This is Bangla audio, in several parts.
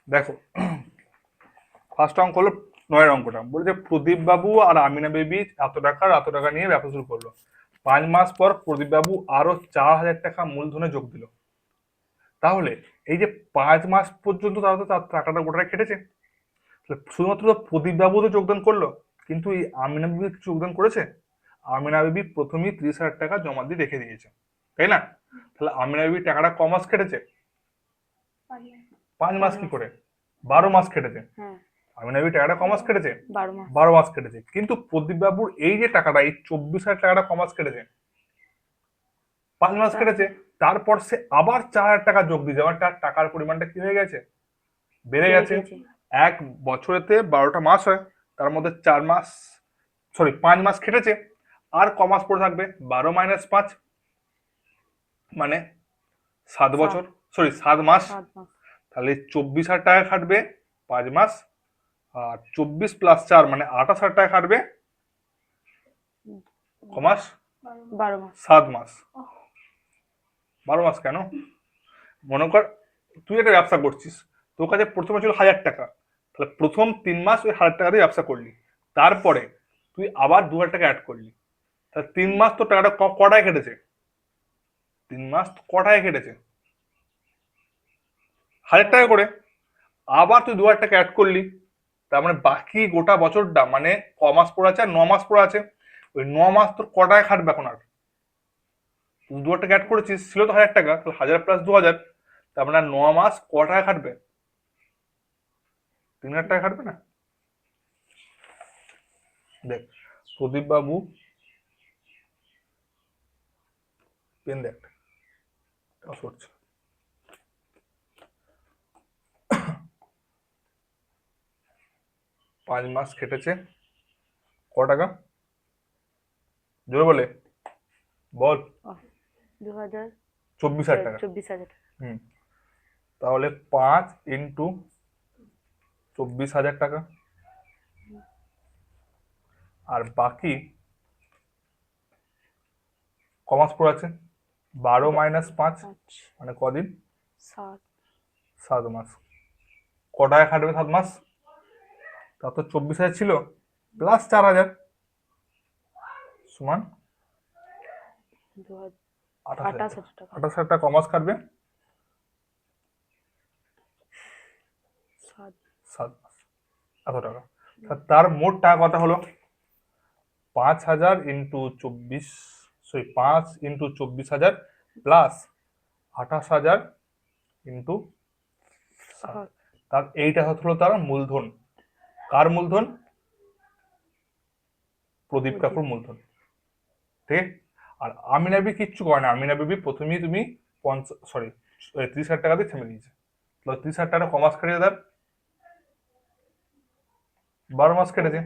দেখো, ফার্স্ট অঙ্ক হলো 9 অঙ্কটা, বলছে প্রদীপ বাবু আর আমিনা বেবি এত টাকা নিয়ে ব্যবসা শুরু করলো। 5 মাস পর প্রদীপ বাবু আরো 4,000 টাকা মূলধনে যোগ দিল। তাহলে এই যে 5 মাস পর্যন্ত তারা তো তার টাকাটা গোটাটা কেটেছে, তাহলে শুধুমাত্র তো প্রদীপ বাবু তো যোগদান করলো, কিন্তু এই আমিনা বিবি কিছু যোগদান করেছে? আমিনা বিবি প্রথমেই 30,000 টাকা জমা দিয়ে রেখে দিয়েছে, তাই না? তাহলে আমিনা বিবি টাকাটা ক মাস কেটেছে? 5 মাস কি করে? 12 মাস কেটেছে। আমিনা বিবি টাকাটা ক মাস কেটেছে? 12 মাস। 12 মাস কেটেছে। কিন্তু প্রদীপ বাবুর এই যে টাকাটা, এই 24,000 টাকাটা ক মাস কেটেছে? 5 মাস কেটেছে। তারপর সে আবার 4,000 টাকা যোগ দিয়েছে, আবার তার টাকার পরিমাণটা কি হয়ে গেছে? বেড়ে গেছে। এক বছরেতে 12টা মাস হয়, তার মধ্যে 4 মাস, সরি 5 মাস খেটেছে, আর ক মাস পড়ে থাকবে? 12 - 5 মানে 7 বছর, সরি 7 মাস। তাহলে 24,000 টাকা খাটবে 5 মাস, আর 24 + 4 মানে 28,000 টাকা খাটবে ক মাস? 12 মাস। 7 মাস। 12 মাস কেন? মনে কর তুই একটা ব্যবসা করছিস, তোর কাছে প্রথমে ছিল 1,000 টাকা, তাহলে প্রথম 3 মাস ওই 1,000 টাকা দিয়ে ব্যবসা করলি, তারপরে তুই আবার 2,000 টাকা অ্যাড করলি, তাহলে 3 মাস তোর টাকাটা কটায় কেটেছে? 3 মাস কটায় কেটেছে? 1,000 টাকা করে। আবার তুই 2,000 টাকা অ্যাড করলি, তার মানে বাকি গোটা বছরটা মানে ক মাস পড়ে আছে? আর 9 মাস পড়ে আছে। ওই 9 মাস তোর কটায় খাটবে এখন? আর তুই 2,000 টাকা অ্যাড করেছিস, ছিল তো 1,000 টাকা, তাহলে 1,000 + 2,000, তার মানে 9 মাস কটায় খাটবে? 3,000 টাকা খাটবে না? দেখ প্রদীপ বাবু, পেন দেখ সরছে, 5 মাস খেটেছে, ক টাকা? জোরে বলে বল। 24,000 টাকা। 24,000। হুম, তাহলে 5 × 24,000 টাকা, আর বাকি কমাস পড়ে আছে? 12 - 5 মানে কদিন? 7 মাস। কটায় খাটবে 7 মাস? তা তো 24,000 ছিল, প্লাস 4,000 সমান 28,000 টাকা। 28,000 টাকা কমাস খাটবে 7 মাস, এত টাকা। তার মোট টাকা কথা হলো 5,000 × 24, সরি 5 × 24,000 প্লাস 28,000 ইন্টু 7। তার এইটা হলো তার মূলধন। কার মূলধন? প্রদীপ কাকুর মূলধন, ঠিক। আর আমিনা বিবি কিচ্ছু করে না, আমিনা বিবি প্রথমেই তুমি 30,000 টাকা দিয়ে থেমে দিয়েছে। 30,000 টাকা কমাস কেটে তার 12 মাস কেটেছে।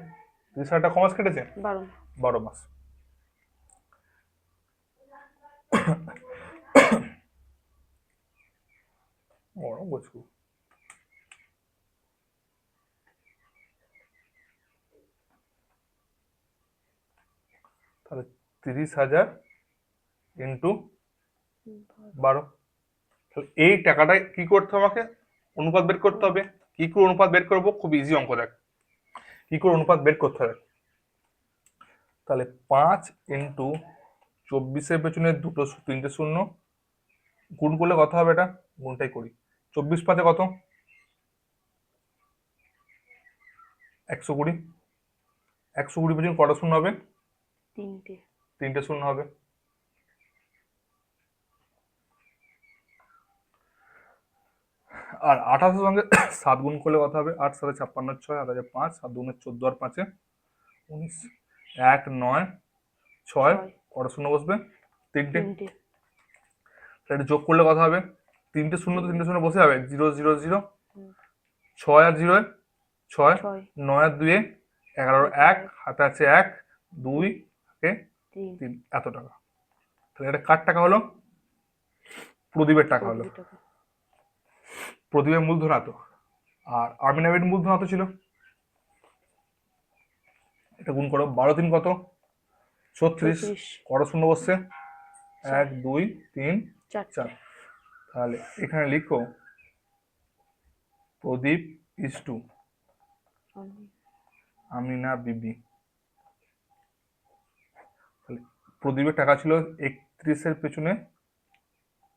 30,000 টাকা কমাস কেটেছে 12 মাস। বুঝবো, তাহলে 30,000 ইন্টু 12। তাহলে এই টাকাটা কি করতে হবে? আমাকে অনুপাত বের করতে হবে। কি করে অনুপাত বের করবো? খুব ইজি অঙ্ক, দেখ কি করে অনুপাত বের করতে হবে। তাহলে 5 × 24 পেছনে 3টে শূন্য, গুণ করলে কত হবে? এটা গুণটাই করি। 24 × 5 কত? 120। 120 পেছনে কটা শূন্য হবে? 3টে শূন্য হবে। আর 28 সঙ্গে 7 গুণ করলে কত হবে? 8 × 7 = 56, 6 আর 5, 7 × 2 = 14 আর 5 = 19, 1 9 6, কটা শূন্য বসবে? 3টে। এটা যোগ করলে কত হবে? 3টে শূন্য তো 3টে শূন্য বসে যাবে, 0 0 0, 6 আর 0 6, 9 আর 2 11, 1 হাতে আছে 1 2 3, এত টাকা। তাহলে এটা কার টাকা হলো? প্রদীপের টাকা হলো। প্রদীপের মূলধন এত, আর আমিনা বিবির মূলধন এত ছিল। এটা গুণ করো, 12 3 কত? 36, কটা শূন্য বসছে? 1 2 3 4। তাহলে এখানে লিখো প্রদীপ ইজ টু আমি আমিনা বিবি। তাহলে প্রদীপের টাকা ছিল 31-এর পেছনে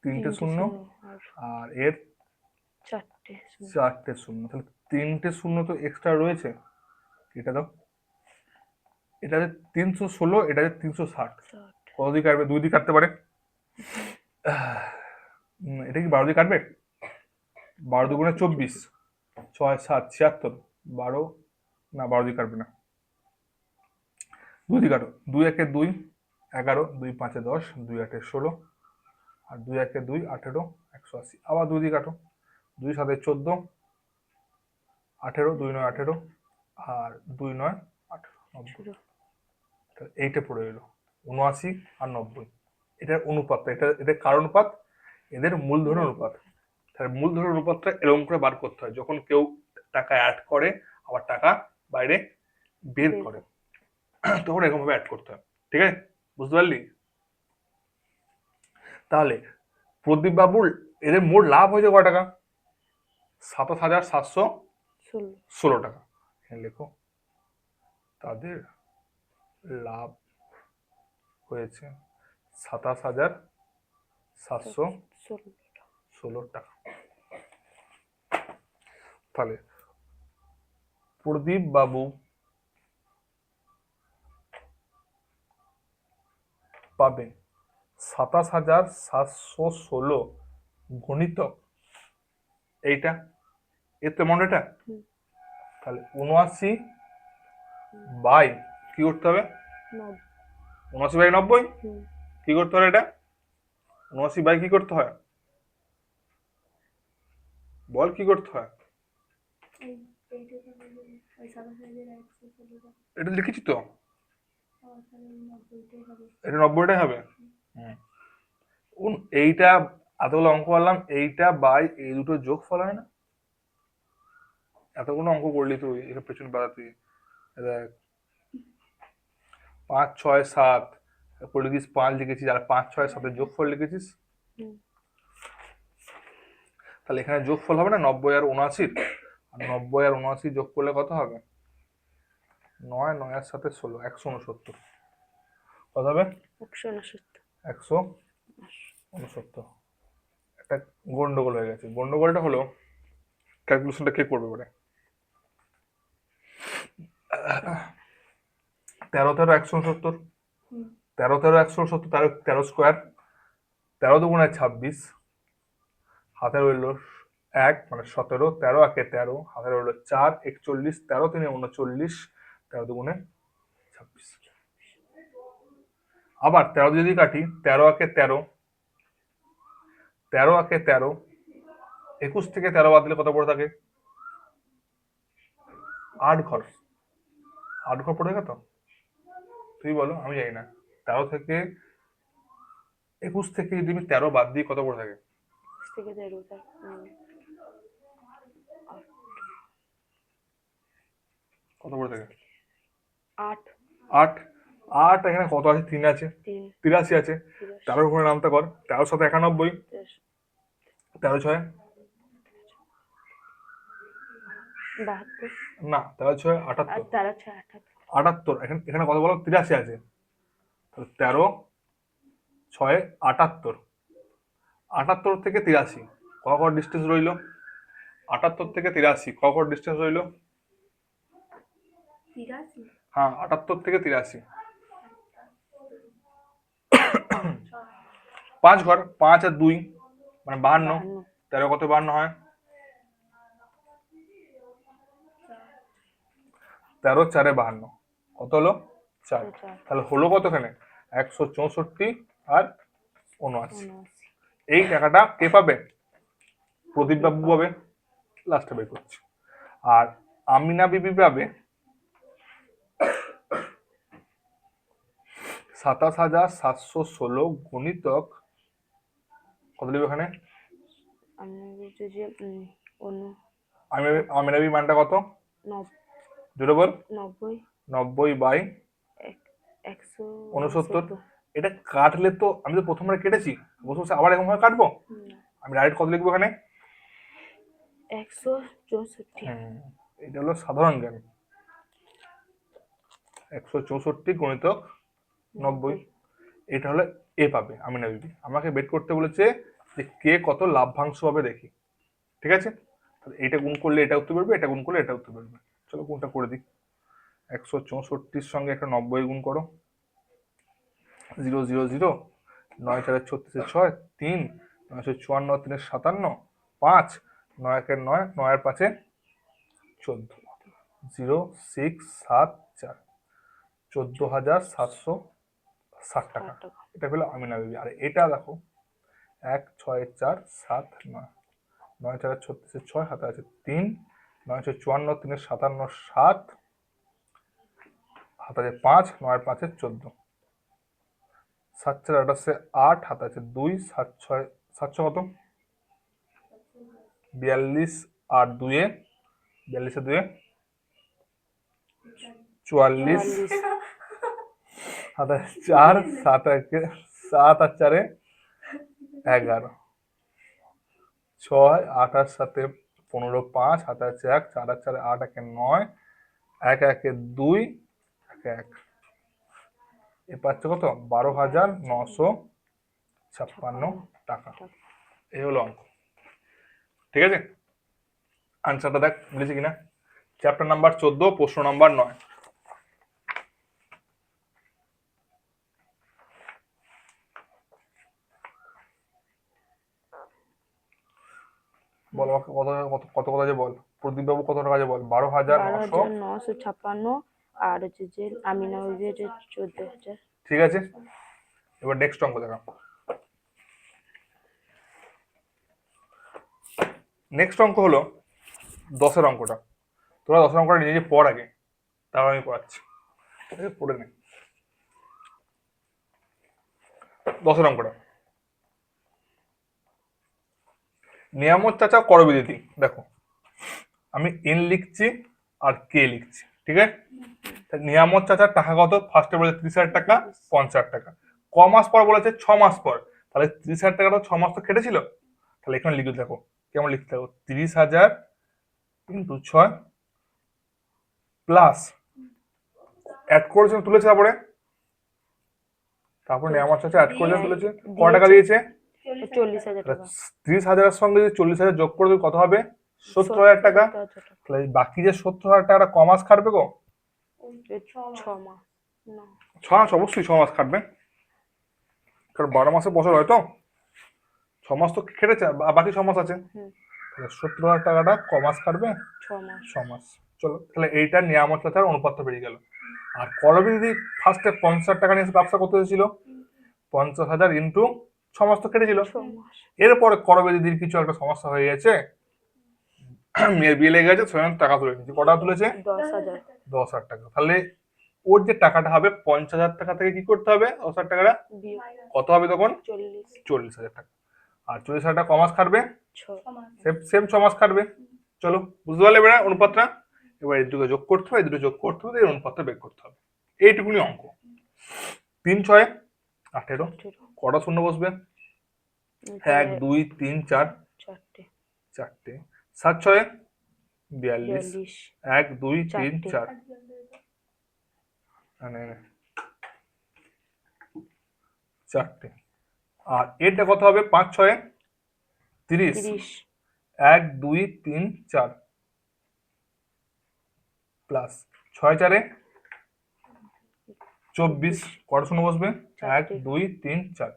3টে শূন্য, আর আর এর 4টে শূন্য। 4টে শূন্য। তাহলে 3টে শূন্য তো এক্সট্রা রয়েছে, এটা দাও। এটা যে 316, এটা যে 360, 60। কত দিয়ে কাটবে? 2 দিয়ে কাটতে পারে। এটা কি 12 দিয়ে কাটবে? 12 দুগুণে 24, 6 7 76, 12 না 12 দিয়ে কাটবে না, 2 দিয়ে কাটো। 2 1 2 11, 2 5 10, 2 8 16, আর 2 1 2 18, 180। আবার 2 দিয়ে কাটো। 2 7 14, 18, 2 9 18, আর 2 9 18, 90। তাহলে এইটা পড়ে এলো 79 আর 90। এটার অনুপাতটা, এটা কারণপাত, এদের মূলধনের অনুপাত। তাহলে মূলধনের অনুপাতটা এরকম করে বার করতে হয়, যখন কেউ টাকা অ্যাড করে আবার টাকা বাইরে বের করে, তখন এরকম ভাবে অ্যাড করতে হয়। ঠিক আছে, বুঝতে পারলি? তাহলে প্রদীপ বাবুর এদের মোট লাভ হয়েছে কয় টাকা? 27,716 টাকা। এখানে লেখো তাদের লাভ হয়েছে 27,716 টাকা। তাহলে প্রদীপ বাবু পাবে 27,716 গণিতক এইটা, এর তো অ্যামাউন্ট এটা। তাহলে 79 বাই কি করতে হবে? 79 বাই 90 কি করতে হবে? এটা 79 বাই কি করতে হয়? বল কি করতে হয়? এটা লিখেছি তো, এটা 90টাই হবে। এইটা এতগুলো অঙ্ক করলাম, এইটা বাই এই দুটো যোগ ফল হয় না? এতগুলো অঙ্ক করলি তুই, এর পেছনে বাড়া তুই 5 6 7 করে লিখিস, 5 লিখেছিস, আর 5 6 7 যোগ ফল লিখেছিস। তাহলে এখানে যোগ ফল হবে না 90 আর 79, আর 90 আর 79 যোগ করলে কত হবে? 9 9 এর সাথে 16, 169। কত হবে? 169। একটা গন্ডগোল হয়ে গেছে। গন্ডগোলটা হলো ক্যালকুলেশনটা কে করবে বলে, 13 13 169, 13 13 169, 13 স্কোয়ার, 13 দুগুণে 26, হাতে রইল 1 মানে 17, 13 একে 13, হাতে রইল 4 41, 13 3 39, 13 দুগুণে 26। আবার 13 যদি কাটি, 13 একে 13, 13 একে 13, 21 থেকে 13 বাদ দিলে কত পড়ে থাকে? 8 ঘর। 8 ঘর পড়ে গেল তো? তুই বলো, আমি জানি না। 13 থেকে 21 থেকে যদি আমি 13 বাদ দিই কত পড়ে থাকে? কত পড়ে থাকে? 8 8। 8 এখানে কত আছে? 3 আছে, 83 আছে। 13 উপরে নামতে কর, 13 সাথে 91, 13 6 না, 13 6 78, 78 এখানে কত বলো? 83 আছে। 13 6 78, 78 থেকে 83 কত ডিস্টেন্স রইল? 78 থেকে 83 কত ডিস্টেন্স রইল? হ্যাঁ, 78 থেকে 83 5 ঘর। 5 আর 2 মানে 52। 13 কত 52 হয়? 13 4 52 কত হলো? 4। তাহলে হলো কতখানে? 164 আর 79। এই টাকাটা কে পাবে? প্রদীপ বাবু পাবে। লাস্টে বের করছি। আর আমিনা বিবি পাবে 27,716 গণিতক কত লিখবে এখানে? আমিনা বিবি মানটা কত? জোরে বল। 90 বাই 169। এটা কাটলে তো, আমি তো প্রথমবার কেটেছি, বসে বসে আবার এরকম ভাবে কাটবো? আমি ডাইরেক্ট কত লিখবো এখানে? 164 এটা হলো সাধারণ জ্ঞান। 164 গুণিতক 90, এটা হলো এ পাবে, আমি না বিবি। আমাকে বের করতে বলেছে যে কে কত লাভ্যাংশ পাবে দেখি, ঠিক আছে? তাহলে এটা গুণ করলে এটা উত্তর বেরোবে, এটা গুণ করলে এটা উত্তর বেরোবে। চলো গুণটা করে দিই। 164 সঙ্গে একটা 90 গুণ করো। 0 0 0, 9 4 36 6, 3 954 3 57, 5 9 1 9, 9 5 14, 0 6 7 4, 14,760 টাকা। এটা পেলো আমিনা বিবি। আর এটা দেখো 1 6 4 7 9, 9 4 36 6, হাতে আছে 3, 9 54 3 57 7, হাতে আছে 5, 9 5 14, 7 4 28 8, হাতে আছে 2, 7 6 7 কত 42, আর 2 42 2 44, 44 হাতে 4, 7 7 আর 4 11, 6 8 আর 7 15, 5 হাতে আছে 1, 4 আর 4 8 1 9, 1 1 2 1 1, এ পাচ্ছে কত 12,956 টাকা। এই হলো অঙ্ক, ঠিক আছে? আনসারটা দেখ মিলেছে কিনা। চ্যাপ্টার নাম্বার 14, প্রশ্ন নাম্বার 9। বল আমাকে কত কত কত কথা যে বল, প্রদীপ বাবু কত টাকা যে বল, 12,900। 12,956, আর হচ্ছে যে আমিনা বিবির 14,000। ঠিক আছে, এবার নেক্সট অঙ্ক দেখা। নেক্সট অঙ্ক হলো 10-এর অঙ্কটা। তোরা 10-এর অঙ্কটা নিজে পড় আগে, তারপর আমি পড়াচ্ছি, পড়ে নে। 10-এর অঙ্কটা, নিয়ামত চাচা করবিদিতি। দেখো আমি এন লিখছি আর কে লিখছি, ঠিক আছে? নিয়ামত চাচার টাকা কত, ফার্স্টে বলেছে 30,000 টাকা, 50,000 টাকা। ক মাস পর বলেছে 6 মাস পর, তাহলে 30,000 টাকাটা 6 মাস তো কেটেছিল। তাহলে এখানে লিখে দেখো কেমন লিখতে হবে, 30,000 ইন্টু 6 প্লাস অ্যাড করেছে তুলেছে, তারপরে নিয়ামত চাচা অ্যাড করেছে তুলেছে, ক টাকা দিয়েছে 40,000 টাকা। 30,000-এর সঙ্গে যদি 40,000 যোগ করে কত হবে, 70,000 টাকা। তাহলে বাকি যে 70,000 টাকাটা ক মাস খাটবে গো? 6 মাস না, 6 মাস, অবশ্যই 6 মাস খাটবে, কারণ 12 মাসে বছর হয় তো, 6 মাস তো খেটেছে, বাকি 6 মাস আছে। তাহলে 70,000 টাকাটা ক মাস খাটবে, 6 মাস। 6 মাস। চলো তাহলে এইটা নিয়ামত চাচার অনুপাতটা বেরিয়ে গেল। আর করবিদিদি ফার্স্টে 50,000 টাকা নিয়ে ব্যবসা করতে হয়েছিল, 50,000 ইন্টু 6 মাস তো কেটেছিল। 6 মাস। এরপরে করবিদিদির কিছু একটা সমস্যা হয়ে গেছে, মেয়ের বিয়ে লেগে গেছে, সেখানে টাকা তুলে নিচ্ছে। কটা তুলেছে? 10,000। 10,000 টাকা। তাহলে ওর যে টাকাটা হবে 50,000 টাকা থেকে কি করতে হবে, 10,000 টাকাটা কত হবে তখন? 40,000 টাকা। আর 40,000 টাকা ক মাস খাটবে? সেম 6 মাস খাটবে। চলো বুঝতে পারলে এবার অনুপাতটা। এবার এই দুটো যোগ করতে হবে, এই দুটো যোগ করতে হবে, এই অনুপাতটা বের করতে হবে। এইটুকুনি অঙ্ক। 3 6 18, কটা শূন্য বসবে? 1 2 3 4 4টে, 7 6 42, 1 2 3 4, মানে 4টে। আর এটা কত হবে, 5 6 30, 1 2 3 4 প্লাস 6 4 24, কটা শূন্য বসবে? 1 2 3 4।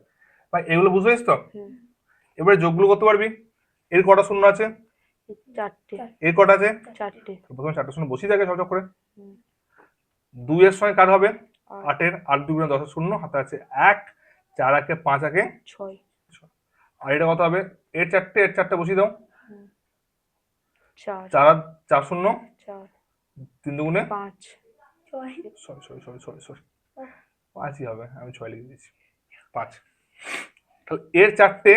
ভাই এগুলো বুঝতে পারছিস তো? এবারে যোগগুলো করতে পারবি। এর কটা শূন্য আছে? 4টে। এর কটা আছে? 4টে। প্রথমে 4টে শূন্য বসিয়ে থাকে চকচক করে। 2 এর সঙ্গে কার হবে? 8 এর, 8 2 গুণে 10 এর শূন্য, হাতে আছে 1, 4 1 5 1 6। আর এটা কত হবে? এর 4টে, এর 4টে বসিয়ে দাও। 4 4 4 শূন্য 4 3 দুগুণে 5 সরি 5ই হবে, আমি 6 লিখে দিয়েছি, 5। তাহলে এর 4টে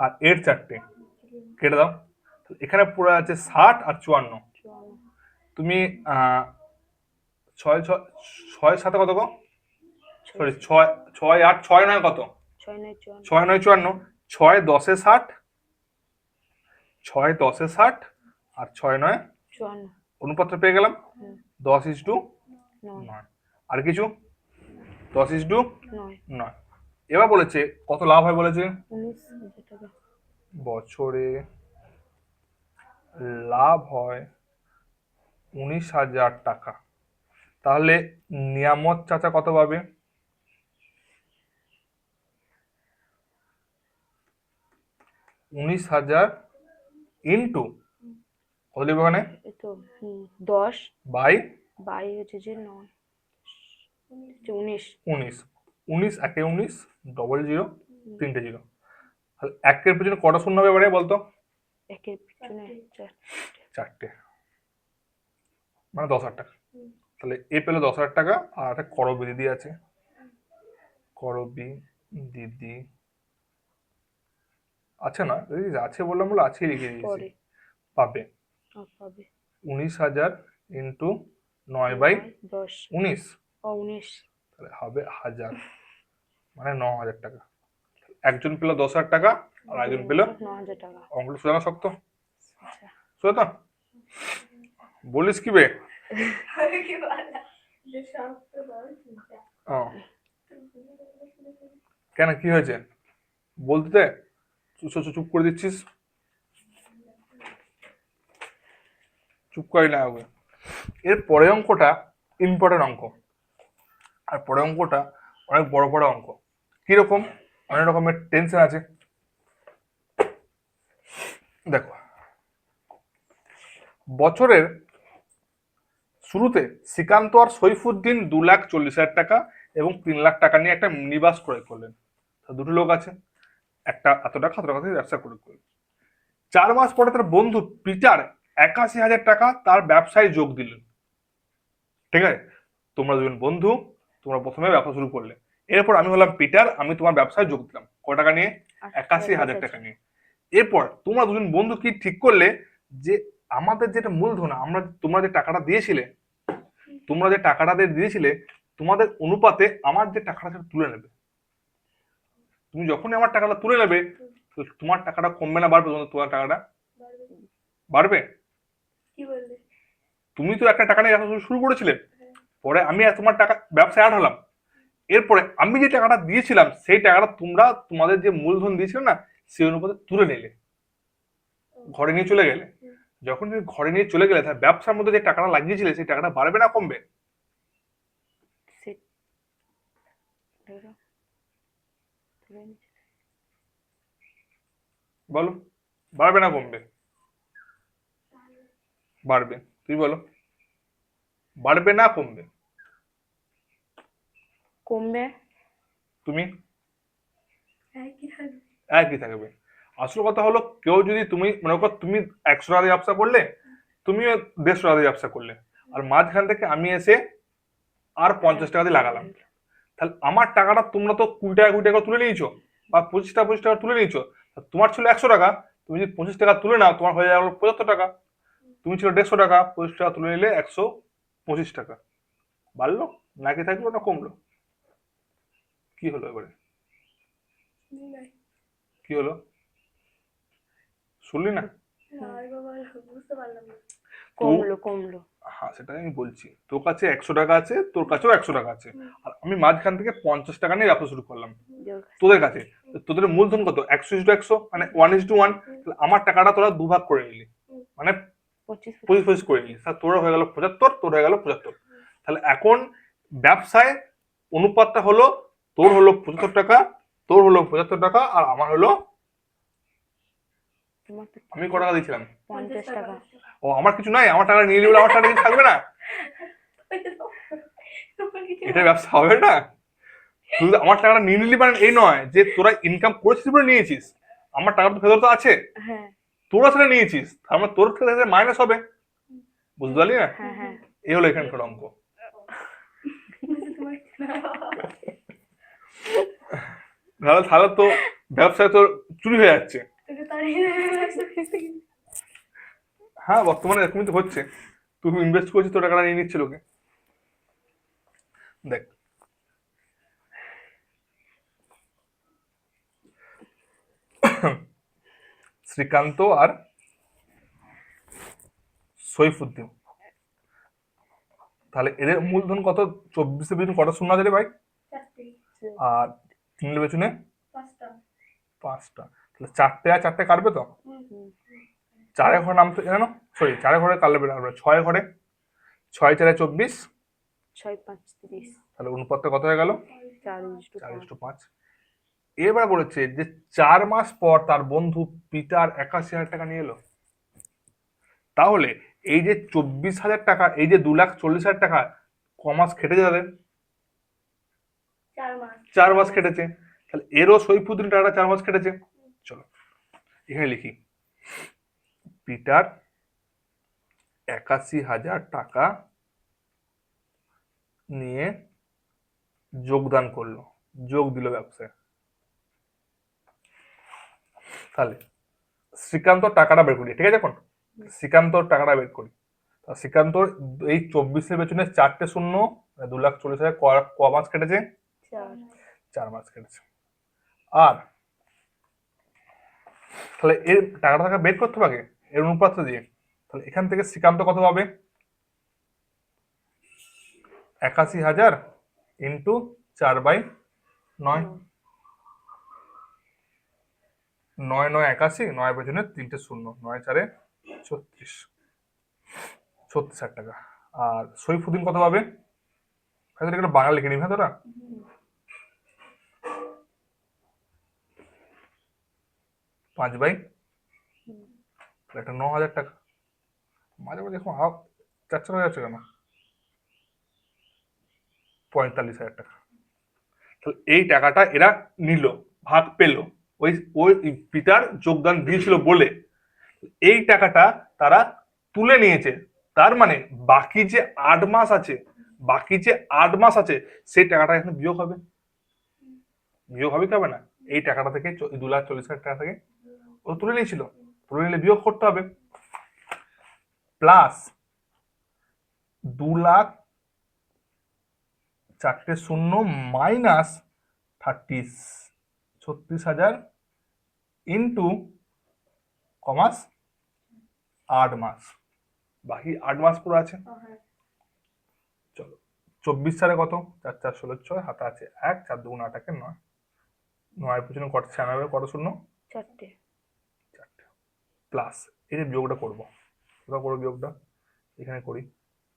আর এর 4টে কেটে দাও। এখানে পুরো আছে 60 আর 54। তুমি 6 6 7 কত গো? সরি 6 6 8 6 9 কত? 6 9 6 9 54, 6 10 60, 6 10 60 আর 6 9 54 অনুপাতটা পেয়ে গেলাম। হুম, 10:9। 9 আর কিছু? 10:9। 9 এবার বলেছে কত লাভ হয় বলেছে, 19,000 টাকা। বছরে লাভ হয় 19,000 টাকা। তাহলে নিয়ামত চাচা কত পাবে? 19,000 ইন্টু কত লিখবে ওখানে? এই তো 10 বাই বাই হচ্ছে যে 9 19 19। 19 একে 19, ডবল জিরো, 3টে জিরো। তাহলে একের পেছনে কটা শূন্য হবে এবারে বলতো? একের পিছনে 4 4টে, মানে 10,000 টাকা। তাহলে এ পেলো 10,000 টাকা। আর একটা করবি দিদি আছে, করবি দিদি আছে না দিদি? আছে বললাম, বলে আছে লিখে দিয়েছি। পরে পাবে পাবে 19,000 ইন্টু 9/10। 10 19, 19 তাহলে হবে 1000, মানে 9,000 টাকা। একজন পেলো 10,000 টাকা আর একজন পেলো 9,000 টাকা। অঙ্কটা সোজা না শক্ত? আচ্ছা সোজা তো? বলিস কি বে? ও, কেন কি হয়েছে বলতে দে। চুপ করে দিচ্ছিস, চুপ করি না ওকে। এর পরের অঙ্কটা ইম্পর্টেন্ট অঙ্ক, আর পরের অঙ্কটা অনেক বড় বড় অঙ্ক। কিরকম? অনেক রকমের টেনশন আছে। দেখো, বছরের শুরুতে শ্রীকান্ত আর সৈফুদ্দিন 2,40,000 টাকা এবং 3 লাখ টাকা নিয়ে একটা মিনি বাস ক্রয় করলেন। তো দুটো লোক আছে, একটা এত টাকা দিয়ে ব্যবসা করে করলেন। 4 মাস পরে তার বন্ধু পিটার 81,000 টাকা তার ব্যবসায় যোগ দিলেন। ঠিক আছে, তোমরা দুজন বন্ধু, তোমরা প্রথমে ব্যবসা শুরু করলে। এরপর আমি হলাম পিটার, আমি তোমার ব্যবসায় যোগ দিলাম কত টাকা নিয়ে? 81,000 টাকা নিয়ে। এরপর তোমরা দুজন বন্ধু কি ঠিক করলে যে আমাদের যেটা মূলধন, তোমরা যে টাকাটা দিয়েছিলে, তোমাদের অনুপাতে আমার যে টাকাটা সেটা তুলে নেবে। তুমি যখনই আমার টাকাটা তুলে নেবে, তো তোমার টাকাটা কমবে না বাড়বে? তোমার টাকাটা বাড়বে। তুমি তো একটা টাকা নিয়ে ব্যবসা শুরু করেছিলে, পরে আমি আর তোমার টাকা ব্যবসায় অ্যাড হলাম। এরপরে আমি যে টাকাটা দিয়েছিলাম সেই টাকাটা তোমরা তোমাদের যে মূলধন দিয়েছিলে না, সেই অনুপাতে তুলে নিলে, ঘরে নিয়ে চলে গেলে। যখন তুমি ঘরে নিয়ে চলে গেলে, তাহলে ব্যবসার মধ্যে যে টাকাটা লাগিয়েছিলে সেই টাকাটা বাড়বে না কমবে? বলো, বাড়বে না কমবে? বাড়বে। তুই বলো, বাড়বে না কমবে? কমবে। তুমি? একই থাকবে। আসল কথা হলো, কেউ যদি তুমি মনে করো তুমি 100 টাকা দিয়ে ব্যবসা করলে, তুমিও 150 টাকা দিয়ে ব্যবসা করলে, আর মাঝখান থেকে আমি এসে আর 50 টাকা দিয়ে লাগালাম, তাহলে আমার টাকাটা তোমরা তো 20 টাকা তুলে নিয়েছো, বা 25 টাকা তুলে নিয়েছো। তোমার ছিল 100 টাকা, তুমি যদি 25 টাকা তুলে নাও, তোমার হয়ে যাবে 75 টাকা। তুমি ছিল 150 টাকা, 25 টাকা তুলে নিলে 125 টাকা। বাড়লো নাকি থাকলো না কমলো? কি হলো এবারে? কি হলো শুনলি না? কমলো কমলো। হ্যাঁ, সেটাই আমি বলছি। তোর কাছে 100 টাকা আছে, তোর কাছেও 100 টাকা আছে, আর আমি মাঝখান থেকে 50 টাকা নিয়ে ব্যবসা শুরু করলাম তোদের কাছে। তোদের মূলধন কত? 100:100, মানে 1:1। আমার টাকাটা তোরা দুভাগ করে নিলি, মানে 25 করে নিলি। তোর হয়ে গেল 75, তোর হয়ে গেল 75। তাহলে এখন ব্যবসায় অনুপাতটা হলো, তোর হলো 75 টাকা, তোর হলো 75 টাকা, আর আমার হলো, আমি কত টাকা দিয়েছিলাম? 50 টাকা। ও, আমার কিছু নাই? আমার টাকা নিয়ে নিলে আমার টাকা কিছু থাকবে না? এটা ব্যবসা হবে না। তুই আমার টাকাটা নিয়ে নিলি মানে এই নয় যে তোরা ইনকাম করেছিস বলে নিয়েছিস। আমার টাকা তো ভেতর তো আছে, তোরা সেটা নিয়েছিস, তার মানে তোর থেকে মাইনাস হবে। বুঝতে পারলি না? এই হলো এখানকার অঙ্ক। তাহলে তো ব্যবসায় তো চুরি হয়ে যাচ্ছে। হ্যাঁ, বর্তমানে এরকমই তো হচ্ছে। তুই ইনভেস্ট করছিস, তোর টাকাটা নিয়ে নিচ্ছে লোকে। দেখ, শ্রীকান্ত আর সৈফুদ্দিন। তাহলে এদের মূলধন কত? 24 এর পেছনে কটা শূন্য আছে রে ভাই? আর 3 এর পেছনে 5টা। তাহলে 4টে আর 4টে কাটবে তো? 4 ঘরে নামতে জানো, সরি 4 ঘরে কাটলে বেরোবে 6 ঘরে, 6 4 24, 6 5 30, তাহলে অনুপাতটা কত হয়ে গেল? 4:5। 4:5। এবার বলেছে যে 4 মাস পর তার বন্ধু পিটার 81,000 টাকা নিয়ে এলো। তাহলে এই যে 24,000 টাকা, এই যে 2,40,000 টাকা কমাস খেটে যাবে, 4 মাস খেটেছে। তাহলে এরও সৈফুদ্দিন টাকাটা 4 মাস খেটেছে। চলো এখানে লিখি, পিটার 81,000 টাকা নিয়ে যোগদান করলো, যোগ দিল ব্যবসায়। তাহলে শ্রীকান্তর টাকাটা বের করি, ঠিক আছে? এখন শ্রীকান্তর টাকাটা বের করি। শ্রীকান্তর এই 24 এর পেছনে 4টে শূন্য, 2,40,000 ক মাস কেটেছে? 4 মাস কেটেছে। আর তাহলে এর টাকাটা বের করতে হবে এর অনুপাতটা দিয়ে। তাহলে এখান থেকে শ্রীকান্ত কত পাবে? 81,000 ইন্টু 4/9, 9 9 81, 9 পেছনে 3টে শূন্য, 9 4 36, 36,000 টাকা। আর সৈফুদ্দিন কত পাবে? এখানে বাংলা লিখে নিবি, হ্যাঁ তোরা? 5/, এটা 9,000 টাকা। মাঝে মাঝে এখন চারশো হয়ে যাচ্ছে কেন? 45,000 টাকা। তাহলে এই টাকাটা এরা নিল, ভাগ পেল, ওই ওই পিটার যোগদান দিয়েছিল বলে এই টাকাটা তারা তুলে নিয়েছে। তার মানে বাকি যে 8 মাস আছে, বাকি যে 8 মাস আছে সেই টাকাটা এখানে বিয়োগ হবে। বিয়োগ হবে কি হবে না? এই টাকাটা থেকে 2,40,000 টাকা থেকে ও তুলে নিয়েছিল, তুলে নিলে বিয়োগ করতে হবে। প্লাস 2,00,000, 4টে শূন্য মাইনাস 36,000 ইন্টু কমাস 8 মাস, বাকি 8 মাস পুরো আছে। চলো 24 সালে কত? 4 4 16 6, হাতে আছে 1, 4 2 8 1 9, 9 পেছনে কত? 96, কত শূন্য? 4টে। প্লাস এই যে বিয়োগটা করবো, কোথাও করবো বিয়োগটা? এখানে করি।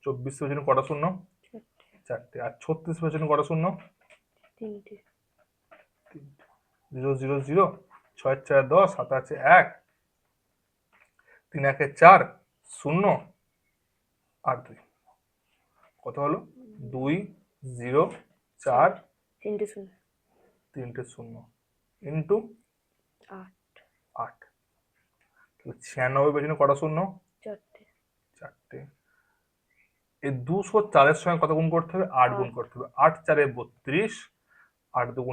24 পেছনে কটা শূন্য? 4টে। আর 36 পেছনে কটা শূন্য? 3টে। 0 0 0, 6 4 10, হাতে আছে 1, 3 1 4, 0 আর 2, কত হলো? 2 0 4, 3টে শূন্য, 3টে শূন্য ইন্টু 8। 8। তাহলে 96 পেছনে কটা শূন্য? 4টে। 4টে। এই 204-এর সঙ্গে কত গুণ করতে হবে? 8 গুণ করতে হবে। 8 4 32, 8 2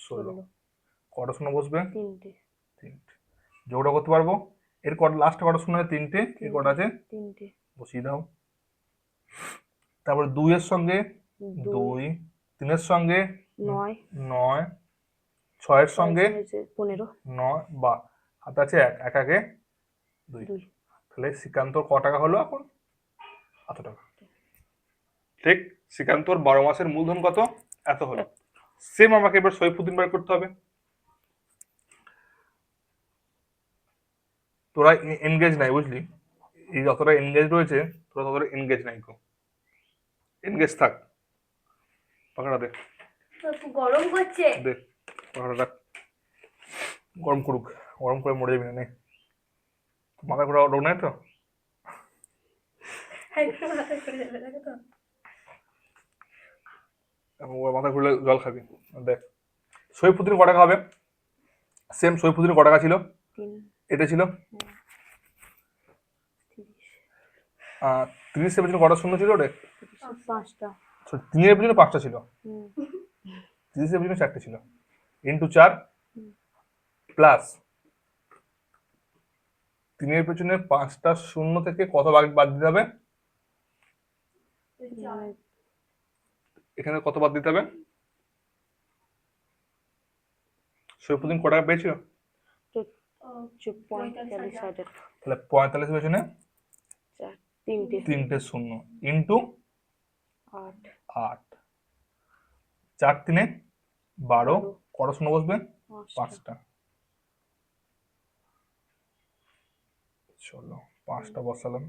16, কটা শূন্য বসবে? 3টে। 3টে। যোগটা করতে পারবো। এর কটা লাস্টে কটা শূন্য আছে? 3টে। এর কটা আছে? 3টে। বসিয়ে দাও। তারপরে 2 এর সঙ্গে 2, 3 এর সঙ্গে 9, 9, 6 এর সঙ্গে 15, 9, বা হাতে আছে 1, 1 1 2। তাহলে শ্রীকান্তর ক টাকা হলো এখন? এত টাকা। ঠিক, শ্রীকান্তর 12 মাসের মূলধন কত? এত হলো। সেম আমাকে এবার সৈফুদ্দিন বের করতে হবে। তোরা এনগেজ নাই, বুঝলি? এই যতটা এনগেজ রয়েছে তোরা ততটা এনগেজ নাই। এনগেজ থাক। পাখাটা দে, গরম করছে। দে পাখাটা রাখ, গরম করুক, গরম করে মরে যাবি না। নে, মাথা ঘোরা রোগ নাই তো? মাথা ঘুরলে জল খাবি। দেখ সৈফুদ্দিন ক টাকা হবে? সেম সৈফুদ্দিন ক টাকা ছিল? 3, এটা ছিল 30 এর পেছনে কটা শূন্য ছিল ওটা? 5টা। 3 এর পেছনে 5টা ছিল, 30 এর পেছনে 4টে ছিল, ইন্টু 4 প্লাস 3 এর পেছনে 5টা শূন্য থেকে কত বাদ দিতে হবে? এখানে কত বাদ দিতে হবে? সৈফুদ্দিন ক টাকা পেয়েছিল? 45,000। তাহলে 45 পেছনে তিনটে, তিনটে শূন্য ইন্টু 8, 8, 4 3 12, 12, কটা শূন্য বসবে? 5টা, 5টা। চলো 5টা বসালাম।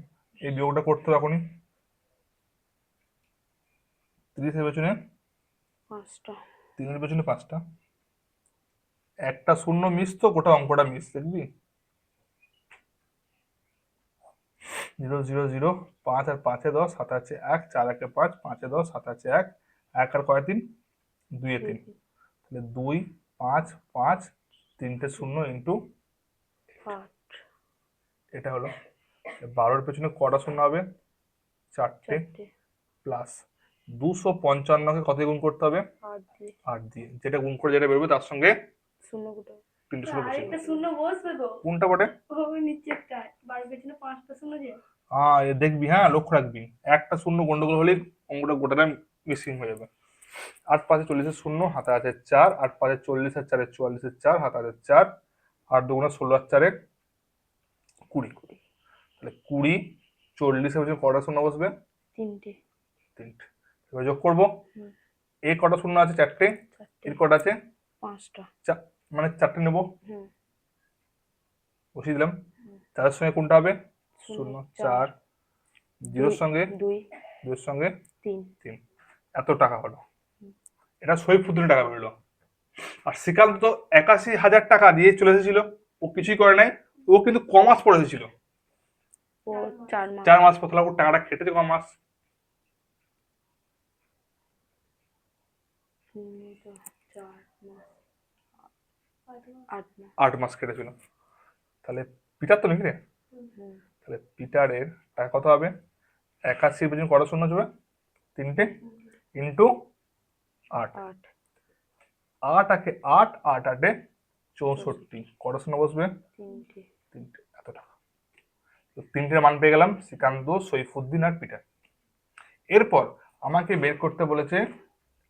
এই বিয়োগটা করতে হবে এখনই। 30 এর পেছনে 5টা, 3 এর পেছনে 5টা। একটা শূন্য মিস তো গোটা অঙ্কটা মিস, দেখবি? 0 0 0, 5 আর 5 10, 7 আছে 1, 4 1 5, 5 10, 7 আছে 1, 1 আর কয় 3, 2 এ 3, তাহলে 2 5 5, তিনটে শূন্য ইন্টু 8, এটা হলো। 12 এর পেছনে কটা শূন্য হবে? 4টে, 4টে, প্লাস 255কে কত দিয়ে গুণ করতে হবে? 8 দিয়ে, 8 দিয়ে। যেটা গুণ করে যেটা বেরোবে তার সঙ্গে 0 কোথায়? তিনটে শূন্য বসে আরেকটা যাবে। শূন্য বসবে তো কোনটা বটে? ওই নিচেরটা 12 পেছনে 5টা শূন্য যে এ দেখবি, হ্যাঁ লক্ষ্য রাখবি, একটা শূন্য গন্ডগোল হলেই অঙ্কটা গোটাটা মিসিং হয়ে যাবে। 8 5 40 শূন্য, হাতে আছে 4, 8 5 40 আর 4 44 4, হাতে আছে 4, 8 2 16 আর 4 20, তাহলে 20 40 এর পেছনে কটা শূন্য বসবে? তিনটে, তিনটে। এবার যোগ করবো। হুম, এ কটা শূন্য আছে? 4টে। 4টে, এর কটা আছে? 5টা, মানে 4টে নেবো, হুম, বসিয়ে দিলাম। 4 সঙ্গে কোনটা হবে? 0 4, 0 সঙ্গে 2, 2 সঙ্গে 3, 3, এত টাকা হলো। এটা সৈফুদ্দিনের টাকা বেরোলো। আর শ্রীকান্ত তো 81,000 টাকা দিয়ে চলে এসেছিল, ও কিছুই করে নাই। ও কিন্তু কমার্স পড়ে এসেছিল, ও 4 মাস, 4 মাস পর, তাহলে ওর টাকাটা খেটেছে কমার্স। 4 মাস, 8 মাস, 8 মাস কেটেছিল। তাহলে পিটার তো নাকি রে? হুম, তাহলে পিটারের টাকা কত হবে? 81 পেছনে কত শূন্য যাবে? তিনটে ইন্টু 8, 8, 8 আকে 8, 8 8 64, কত শূন্য বসবে? তিনটে, তিনটে, এত টাকা। তো তিনটের মান পেয়ে গেলাম, শ্রীকান্ত, সৈফুদ্দিন আর পিটার। এরপর আমাকে বের করতে বলেছে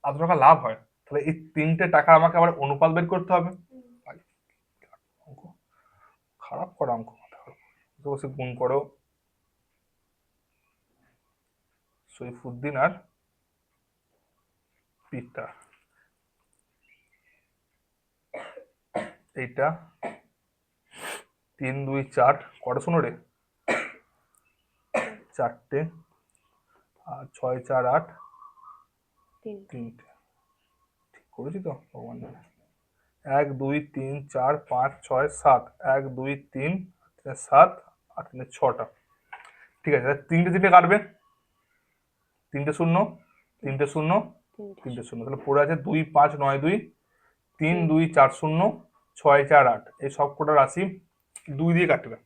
এত টাকা লাভ হয়, তাহলে এই তিনটে টাকা আমাকে আবার অনুপাত বের করতে হবে। ভাই, অঙ্ক খারাপ করা অঙ্ক, তো বসে গুণ করো সৈফুদ্দিন আর পিটার। এইটা 3 2 4, কটা শূন্য রে? 4টে, আর 6 4 8, 3টে, 3টে। ঠিক করেছি তো ভগবান জানে। 1 2 3 4 5 6 7, 1 2 3 7 আর 3 6টা। ঠিক আছে, তিনটে তিনটে কাটবে, তিনটে শূন্য, তিনটে শূন্য, তিনটে শূন্য, তাহলে পড়ে আছে 2 5 9 2, 3 2 4 0, 6 4 8। এই সব কটা রাশি 2 দিয়ে কাটবে।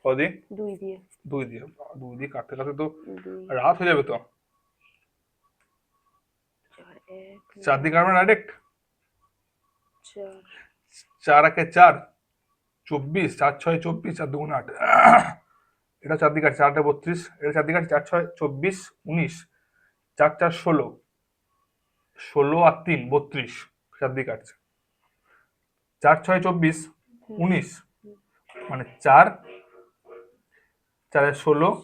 কত দিয়ে? 2 দিয়ে, 2 দিয়ে। 2 দিয়ে কাটতে কাটতে তো 2, রাত হয়ে যাবে তো। 4, 1, 4 দিয়ে কাটবে ডাইরেক্ট। 4, 4 একে 4, 24, 4 6 24, 4 2 8। এটা 4 দিয়ে কাটছে, 8 32, এটা 4 দিয়ে কাটছে, 4 6 24 19, 4 4 16, 16 আর 3 32, 4 দিয়ে কাটছে। 4 6 24 19, মানে 4 4 16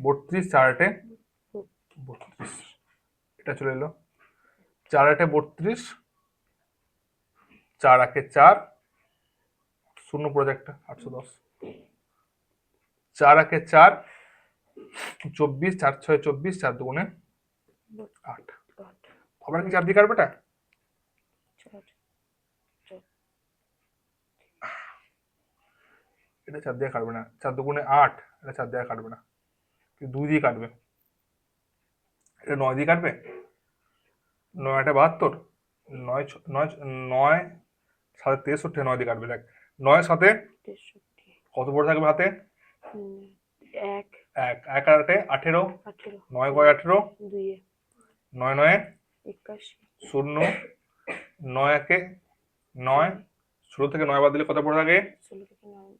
32, 4 8 32, এটা চলে এলো। 4 8 32, 4 1 4, শূন্য পড়ে একটা 810, 4 1 4, 24, 4 6 24, 4 2 8। 8, আবার কি 4 দিয়ে কাটবে এটা? 4, 4, এটা 4 দিয়ে কাটবে না, 4 2 8, এটা 4 দিয়ে কাটবে না, 2 দিয়ে কাটবে। এটা 9 দিয়ে কাটবে, 9 8 72, 9 9 9 7 63, 9 দিয়ে কাটবে। দেখ 9 7 63, কত পড়ে থাকবে হাতে? 1, 1 1 আর 8 18, 18, 9 কয় 18, 2, 9 9 81, 0, 9 1 9, 16 থেকে 9 বাদ দিলে কত পড়ে থাকে? 16 থেকে 9,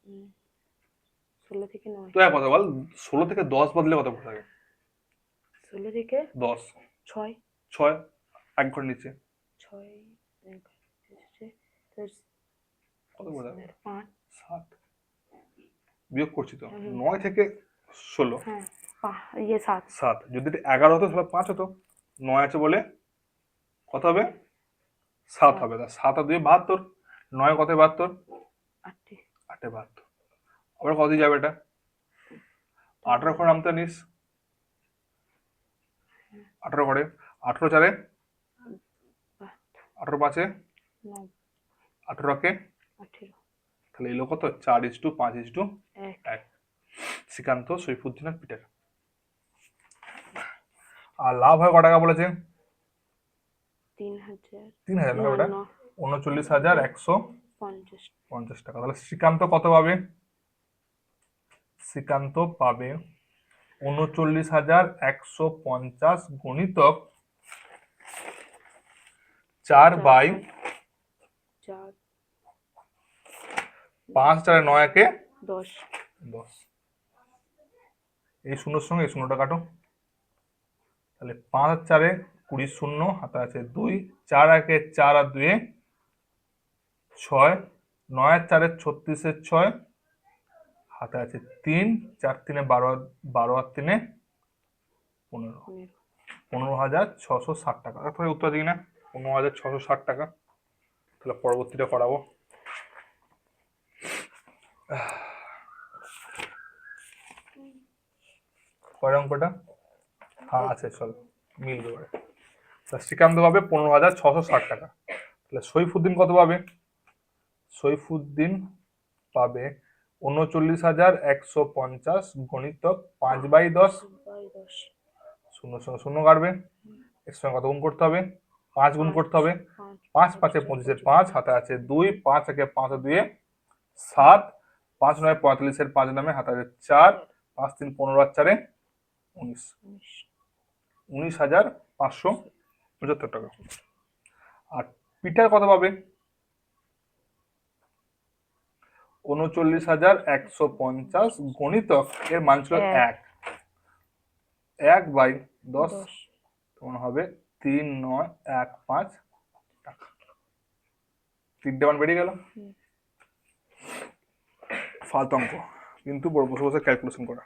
16 থেকে 9, তো এক কথা বল, 16 থেকে 10 বাদ দিলে কত পড়ে থাকে? 16 থেকে 10, 6, 6 এক ঘর নিচে 6, কত পড়ে থাকে? 5, 7। বিয়োগ করছি তো, 9 থেকে 16, হ্যাঁ ইয়ে 7 7। যদি এটা 11 হতো তাহলে 5 হতো, 9 আছে বলে কত হবে? 7 হবে। 7 আর 2 72, 9 কত 72, 8 8 72। আবার কত দিয়ে যাবে এটা? 18 করে নামতে নিস, 18 করে, 18 4, 18 5, 9 18 কে 18 তাহলে এলো কত? 4:5:1। শ্রীকান্ত, সৈফুদ্দিন আর পিটার। আর লাভ হয় কত টাকা বলেছে? 3000 3,000 না ওটা? 50 39,150 টাকা। তাহলে শ্রীকান্ত কত পাবে? শ্রীকান্ত পাবে 39,150 গুণিতক 4/5, 4 4 9 একে 10 10। এই শূন্যর সঙ্গে এই শূন্যটা কাটো, তাহলে 5 আর 4 20 শূন্য, হাতে আছে 2, 4 একে 4 আর 2 6, 9 আর 4 36 6, হাতে আছে 3, 4 3 12, 12 আর 3 15, 15,660 টাকা। তাহলে উত্তর দিই না, 15,660 টাকা। তাহলে পরবর্তীটা করাবো। কয় অঙ্কটা? হ্যাঁ আছে, চল মিলবে এবারে। শ্রীকান্ত পাবে 15,660 টাকা। তাহলে সৈফুদ্দিন কত পাবে? সৈফুদ্দিন পাবে 39,150 গুণিতক 5/10। 10 শূন্য সঙ্গে শূন্য কাটবে, এর সঙ্গে কত গুণ করতে হবে? 5 গুণ করতে হবে। 5 5 25 5, হাতে আছে 2, 5 একে 5 আর 2 7, 5 9 45 5 নামে, হাতে আছে 4, 5 3 15 আর 4 19, 19,575 টাকা। আর পিটার কত পাবে? 39,150 গণিতক, এর মান ছিল 1, 1/10, তখন হবে 3,915 টাকা। 3টে মান বেরিয়ে গেল। ফালতু অঙ্ক, কিন্তু বসে বসে ক্যালকুলেশন করা।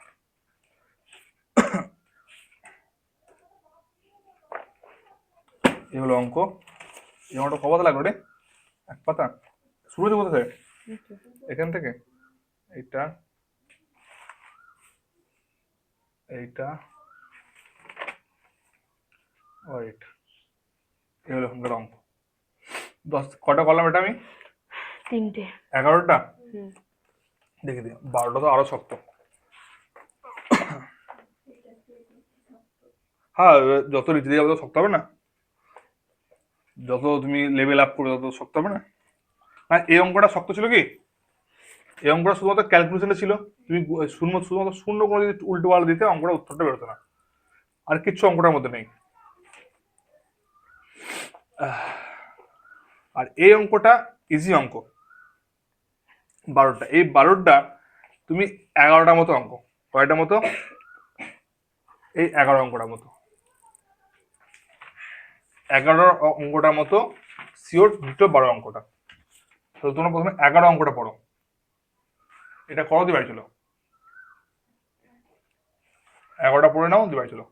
এই হলো অঙ্ক। এই অঙ্কটা ক পাতা লাগলো রে? 1 পাতা। শুরু হচ্ছে কোথা থেকে? এখান থেকে। এইটা, এইটা, ওইট। এই হলো এখানকার অঙ্ক। 10 কটা করলাম এটা আমি? 3টে। 11টা। দেখি দিই, 12টা তো আরো শক্ত। হ্যাঁ, যত নিচে দিয়ে যাবে তত শক্ত হবে না? যত তুমি লেভেল আপ করবে তত শক্ত হবে না? হ্যাঁ, এই অঙ্কটা শক্ত ছিল কি? এই অঙ্কটা শুধুমাত্র ক্যালকুলেশনে ছিল। তুমি শুধুমাত্র শূন্য করে যদি উল্টো পাল্টা দিতে অঙ্কটা উত্তরটা বেরোতো না। আর কিচ্ছু অঙ্কটার মধ্যে নেই। আর এই অঙ্কটা ইজি অঙ্ক, 12টা। এই 12টা তুমি 11টার মতো অঙ্ক। কয়টা মতো? এই 11 অঙ্কটার মতো। 11 অঙ্কটার মতো শিওর দুটো 12 অঙ্কটা। তো তোমরা প্রথমে 11 অঙ্কটা পড়ো। এটা করো, দিয়ে বাড়ি চলো। 11টা পড়ে নাও, দিয়ে বাড়ি চলো।